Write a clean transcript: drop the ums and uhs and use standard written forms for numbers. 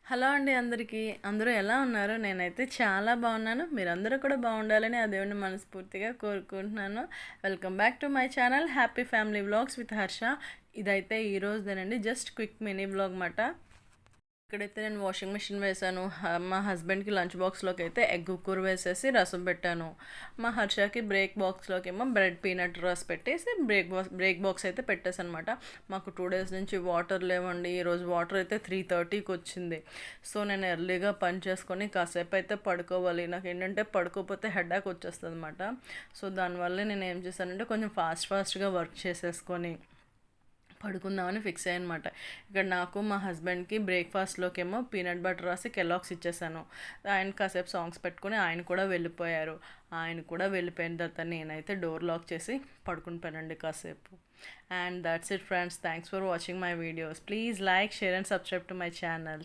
Hello అండి అందరికీ. అందరూ ఎలా ఉన్నారు? నేనైతే చాలా బాగున్నాను. మీరందరూ కూడా బాగుండాలని ఆ దేవుడిని మనస్ఫూర్తిగా కోరుకుంటున్నాను. Welcome back to my channel happy family vlogs with Harsha. ఇదైతే ఈ రోజుదేనండి, జస్ట్ క్విక్ మినీ వ్లాగ్ మాట. ఇక్కడైతే నేను వాషింగ్ మిషన్ వేసాను. మా హస్బెండ్కి లంచ్ బాక్స్లోకి అయితే ఎగ్ కూర వేసేసి రసం పెట్టాను. మా హర్షకి బ్రేక్ బాక్స్లోకి ఏమో బ్రెడ్ పీనట్ రస్ పెట్టేసి బ్రేక్ బాక్స్ అయితే పెట్టేసాను అనమాట. మాకు 2 days నుంచి వాటర్ లేవండి. ఈరోజు వాటర్ అయితే 3:30కి వచ్చింది. సో నేను ఎర్లీగా పని చేసుకొని కాసేపు అయితే పడుకోవాలి. నాకు ఏంటంటే పడుకోకపోతే హెడేక్ వచ్చేస్తుంది అనమాట. సో దానివల్ల నేను ఏం చేశానంటే కొంచెం ఫాస్ట్గా వర్క్ చేసేసుకొని పడుకుందామని ఫిక్స్ అయ్యనమాట. ఇక్కడ నాకు మా హస్బెండ్కి బ్రేక్ఫాస్ట్లోకి ఏమో పీనట్ బటర్ రాసి కెలాక్స్ ఇచ్చేసాను. ఆయన కాసేపు సాంగ్స్ పెట్టుకుని ఆయన కూడా వెళ్ళిపోయారు. ఆయన కూడా వెళ్ళిపోయిన తర్వాత నేనైతే డోర్ లాక్ చేసి పడుకుని పోయానండి కాసేపు. And that's it friends. Thanks for watching my videos. Please like, share and subscribe to my channel.